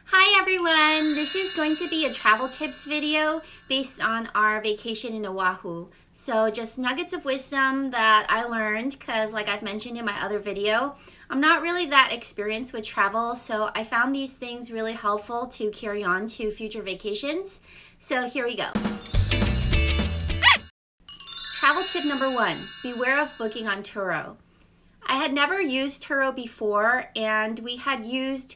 Hi everyone! This is going to be a travel tips video based on our vacation in Oahu. So just nuggets of wisdom that I learned because like I've mentioned in my other video, I'm not really that experienced with travel, so I found these things really helpful to carry on to future vacations. So here we go. Travel tip number 1, beware of booking on Turo. I had never used Turo before, and we had used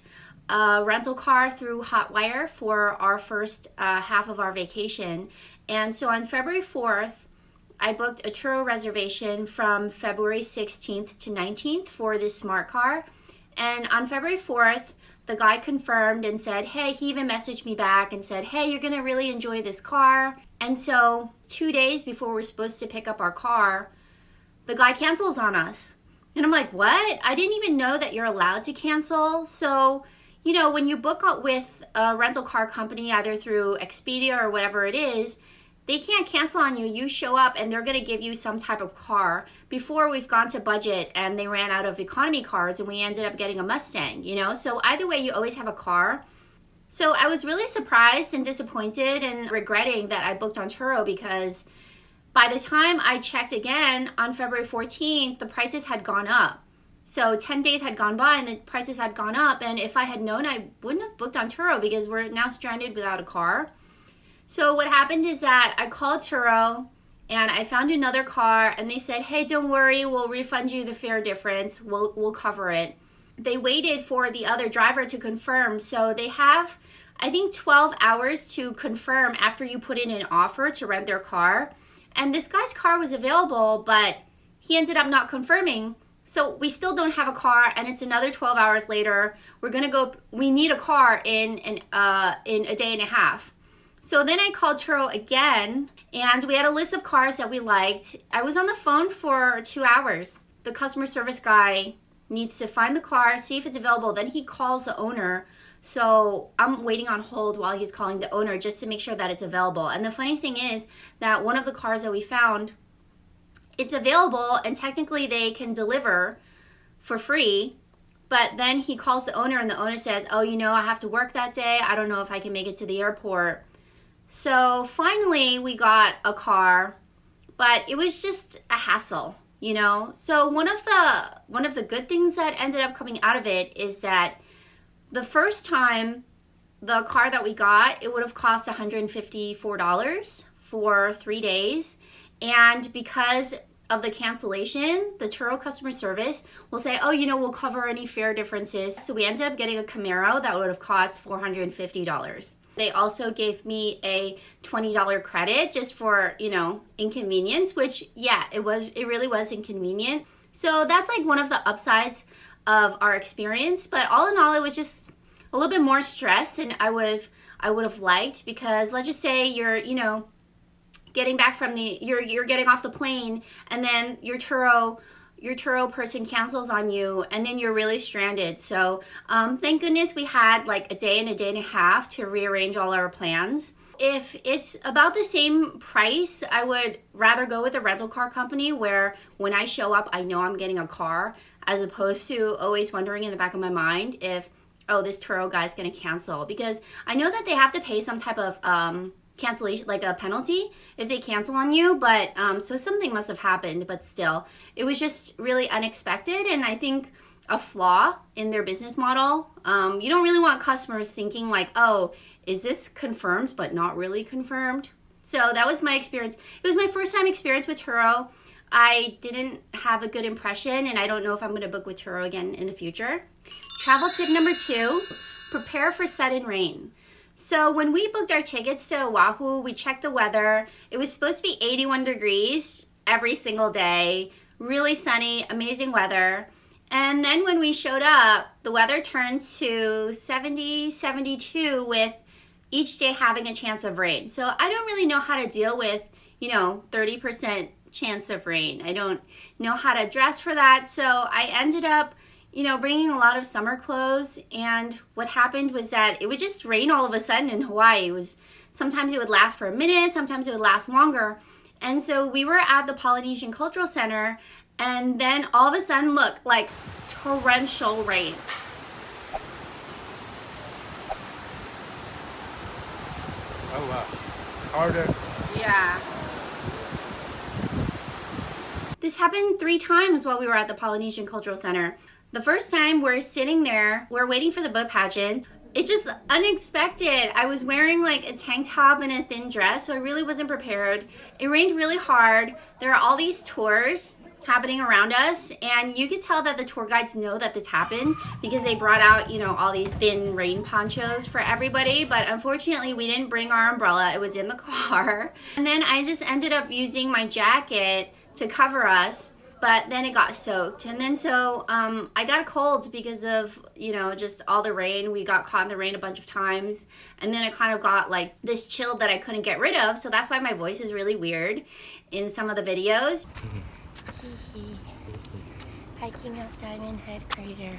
a rental car through Hotwire for our first half of our vacation. And so on February 4th, I booked a Turo reservation from February 16th to 19th for this smart car. And on February 4th, the guy confirmed and said, hey, he even messaged me back and said, hey, you're gonna really enjoy this car. And so 2 days before we're supposed to pick up our car, the guy cancels on us. And I'm like, what? I didn't even know that you're allowed to cancel. So, you know, when you book with a rental car company, either through Expedia or whatever it is, they can't cancel on you. You show up and they're going to give you some type of car. Before, we've gone to budget and they ran out of economy cars and we ended up getting a Mustang, you know? So either way, you always have a car. So I was really surprised and disappointed and regretting that I booked on Turo, because by the time I checked again on February 14th, the prices had gone up. So 10 days had gone by and the prices had gone up. And if I had known, I wouldn't have booked on Turo because we're now stranded without a car. So what happened is that I called Turo and I found another car and they said, hey, don't worry, we'll refund you the fare difference. We'll cover it. They waited for the other driver to confirm. So they have, I think, 12 hours to confirm after you put in an offer to rent their car. And this guy's car was available, but he ended up not confirming. So we still don't have a car, and it's another 12 hours later. We need a car in a day and a half. So then I called Turo again, and we had a list of cars that we liked. I was on the phone for 2 hours. The customer service guy needs to find the car, see if it's available. Then he calls the owner. So I'm waiting on hold while he's calling the owner just to make sure that it's available. And the funny thing is that one of the cars that we found, it's available and technically they can deliver for free, but then he calls the owner and the owner says, oh, you know, I have to work that day. I don't know if I can make it to the airport. So finally we got a car, but it was just a hassle, you know? So one of the good things that ended up coming out of it is that the first time the car that we got, it would have cost $154 for 3 days. And because of the cancellation, the Turo customer service will say, oh, you know, we'll cover any fare differences. So we ended up getting a Camaro that would have cost $450. They also gave me a $20 credit just for, you know, inconvenience, which, yeah, it really was inconvenient. So that's like one of the upsides of our experience. But all in all, it was just a little bit more stress than I would have liked, because let's just say you're, you know, getting back from you're getting off the plane, and then your Turo person cancels on you, and then you're really stranded. So thank goodness we had like a day and a half to rearrange all our plans. If it's about the same price, I would rather go with a rental car company where when I show up, I know I'm getting a car, as opposed to always wondering in the back of my mind if, oh, this Turo guy's gonna cancel. Because I know that they have to pay some type of cancellation, like a penalty if they cancel on you, but so something must have happened, but still, it was just really unexpected, and I think a flaw in their business model. You don't really want customers thinking like, oh, is this confirmed but not really confirmed? So that was my experience. It was my first time experience with Turo. I didn't have a good impression, and I don't know if I'm going to book with Turo again in the future. Travel tip number 2, prepare for sudden rain. So when we booked our tickets to Oahu, we checked the weather. It was supposed to be 81 degrees every single day, really sunny, amazing weather. And then when we showed up, the weather turns to 70, 72 with each day having a chance of rain. So I don't really know how to deal with, you know, 30% chance of rain. I don't know how to dress for that. So I ended up, you know, bringing a lot of summer clothes, and what happened was that it would just rain all of a sudden in Hawaii. Sometimes it would last for a minute, sometimes it would last longer. And so we were at the Polynesian Cultural Center, and then all of a sudden, look, like torrential rain. Oh wow. Harder. Yeah. This happened 3 times while we were at the Polynesian Cultural Center. The first time we're sitting there, we're waiting for the boat pageant. It's just unexpected. I was wearing like a tank top and a thin dress, so I really wasn't prepared. It rained really hard. There are all these tours happening around us, and you could tell that the tour guides know that this happened because they brought out, you know, all these thin rain ponchos for everybody, but unfortunately we didn't bring our umbrella. It was in the car. And then I just ended up using my jacket to cover us, but then it got soaked. And then so I got a cold because of, you know, just all the rain. We got caught in the rain a bunch of times, and then it kind of got like this chill that I couldn't get rid of, so that's why my voice is really weird in some of the videos. Hiking up Diamond Head Crater.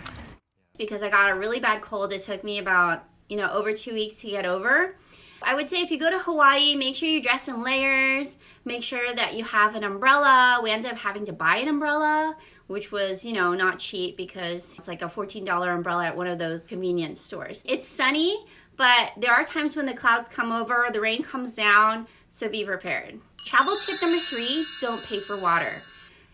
Because I got a really bad cold. It took me about, you know, over 2 weeks to get over. I would say if you go to Hawaii, make sure you dress in layers. Make sure that you have an umbrella. We ended up having to buy an umbrella, which was, you know, not cheap because it's like a $14 umbrella at one of those convenience stores. It's sunny, but there are times when the clouds come over, the rain comes down, so be prepared. Travel tip number 3, don't pay for water.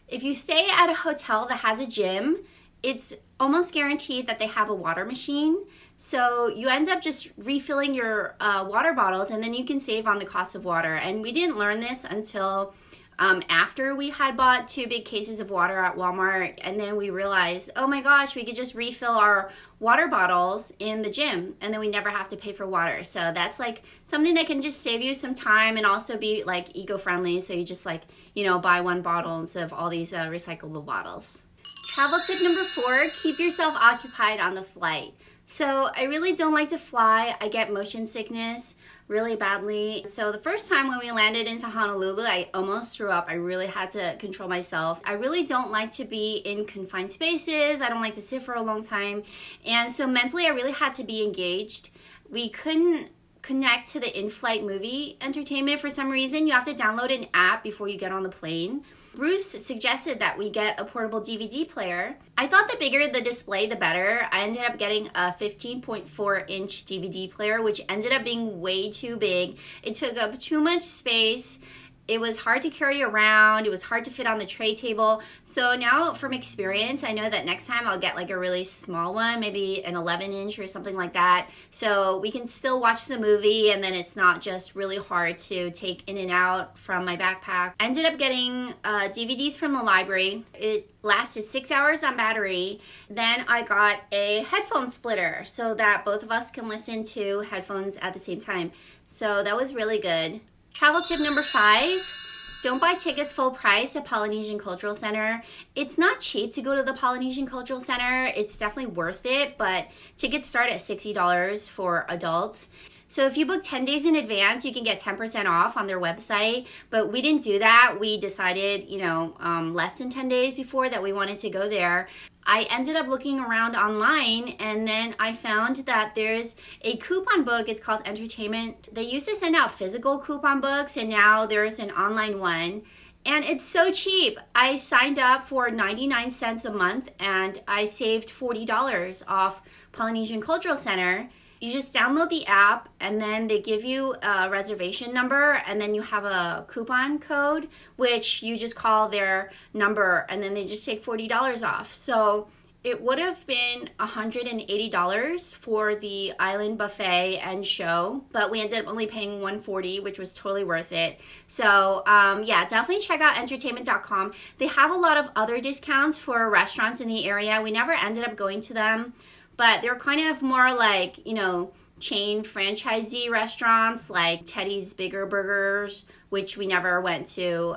If you stay at a hotel that has a gym, it's almost guaranteed that they have a water machine. So you end up just refilling your water bottles, and then you can save on the cost of water. And we didn't learn this until after we had bought 2 big cases of water at Walmart, and then we realized, oh my gosh, we could just refill our water bottles in the gym, and then we never have to pay for water. So that's like something that can just save you some time and also be like eco-friendly. So you just like, you know, buy 1 bottle instead of all these recyclable bottles. Travel tip number 4, keep yourself occupied on the flight. So I really don't like to fly. I get motion sickness really badly. So the first time when we landed into Honolulu, I almost threw up. I really had to control myself. I really don't like to be in confined spaces. I don't like to sit for a long time. And so mentally, I really had to be engaged. We couldn't connect to the in-flight movie entertainment for some reason. You have to download an app before you get on the plane. Bruce suggested that we get a portable DVD player. I thought the bigger the display, the better. I ended up getting a 15.4-inch DVD player, which ended up being way too big. It took up too much space. It was hard to carry around. It was hard to fit on the tray table. So now from experience, I know that next time I'll get like a really small one, maybe an 11-inch or something like that. So we can still watch the movie, and then it's not just really hard to take in and out from my backpack. I ended up getting DVDs from the library. It lasted 6 hours on battery. Then I got a headphone splitter so that both of us can listen to headphones at the same time. So that was really good. Travel tip number 5, don't buy tickets full price at Polynesian Cultural Center. It's not cheap to go to the Polynesian Cultural Center. It's definitely worth it, but tickets start at $60 for adults. So if you book 10 days in advance, you can get 10% off on their website, but we didn't do that. We decided, you know, less than 10 days before that we wanted to go there. I ended up looking around online, and then I found that there's a coupon book. It's called Entertainment. They used to send out physical coupon books, and now there's an online one. And it's so cheap. I signed up for 99 cents a month, and I saved $40 off Polynesian Cultural Center. You just download the app, and then they give you a reservation number, and then you have a coupon code, which you just call their number, and then they just take $40 off. So it would have been $180 for the island buffet and show, but we ended up only paying $140, which was totally worth it. So yeah, definitely check out entertainment.com. They have a lot of other discounts for restaurants in the area. We never ended up going to them, but they're kind of more like, you know, chain franchisee restaurants like Teddy's Bigger Burgers, which we never went to.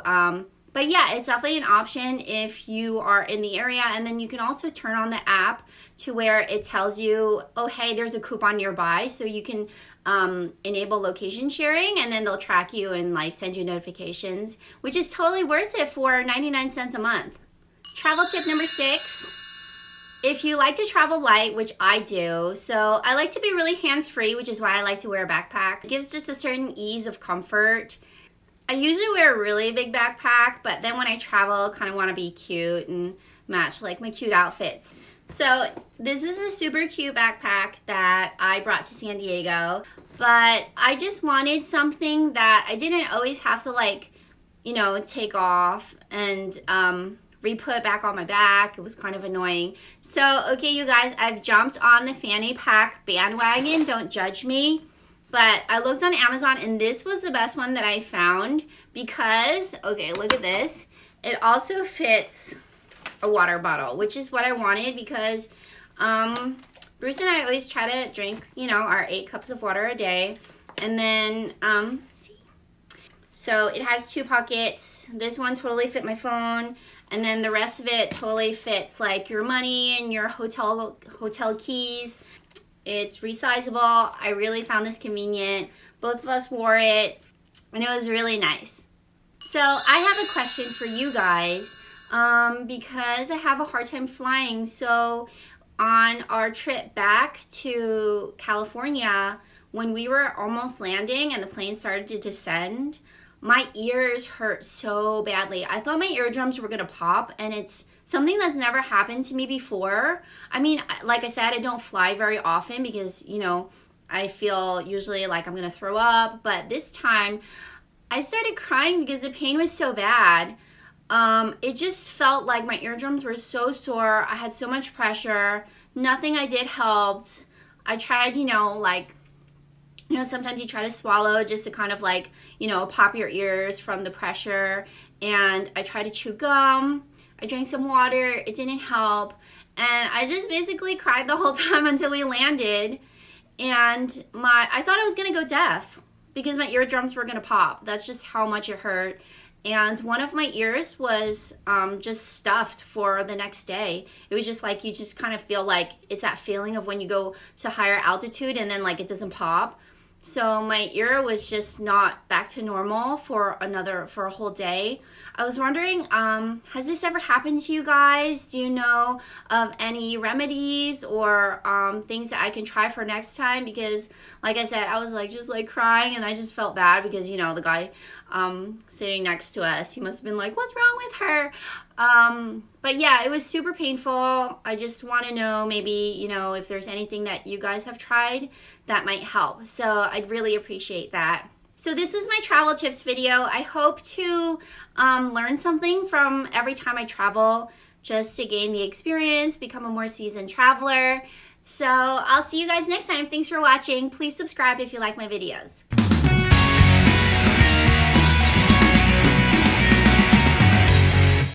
But yeah, it's definitely an option if you are in the area. And then you can also turn on the app to where it tells you, oh, hey, there's a coupon nearby. So you can enable location sharing, and then they'll track you and like send you notifications, which is totally worth it for 99 cents a month. Travel tip number 6. If you like to travel light, which I do, so I like to be really hands-free, which is why I like to wear a backpack. It gives just a certain ease of comfort. I usually wear a really big backpack, but then when I travel, I kind of want to be cute and match like my cute outfits. So this is a super cute backpack that I brought to San Diego, but I just wanted something that I didn't always have to like, you know, take off and re-put back on my back. It was kind of annoying. So, okay, you guys, I've jumped on the fanny pack bandwagon. Don't judge me. But I looked on Amazon and this was the best one that I found because, okay, look at this. It also fits a water bottle, which is what I wanted because Bruce and I always try to drink, you know, our 8 cups of water a day. And then, see? So it has 2 pockets. This one totally fit my phone. And then the rest of it totally fits like your money and your hotel keys. It's resizable. I really found this convenient. Both of us wore it and it was really nice. So I have a question for you guys because I have a hard time flying. So on our trip back to California, when we were almost landing and the plane started to descend, my ears hurt so badly. I thought my eardrums were gonna pop, and it's something that's never happened to me before. I mean, like I said, I don't fly very often because, you know, I feel usually like I'm gonna throw up, but this time I started crying because the pain was so bad. It just felt like my eardrums were so sore. I had so much pressure. Nothing I did helped. I tried, you know, like, you know, sometimes you try to swallow just to kind of like, you know, pop your ears from the pressure. And I tried to chew gum. I drank some water. It didn't help. And I just basically cried the whole time until we landed. And I thought I was going to go deaf because my eardrums were going to pop. That's just how much it hurt. And one of my ears was just stuffed for the next day. It was just like, you just kind of feel like it's that feeling of when you go to higher altitude and then like it doesn't pop. So my ear was just not back to normal for a whole day. I was wondering, has this ever happened to you guys? Do you know of any remedies or things that I can try for next time? Because like I said, I was like just like crying and I just felt bad because, you know, the guy sitting next to us, he must have been like, what's wrong with her? But yeah, it was super painful. I just want to know maybe, you know, if there's anything that you guys have tried that might help. So I'd really appreciate that. So this was my travel tips video. I hope to learn something from every time I travel just to gain the experience, become a more seasoned traveler. So I'll see you guys next time. Thanks for watching. Please subscribe if you like my videos.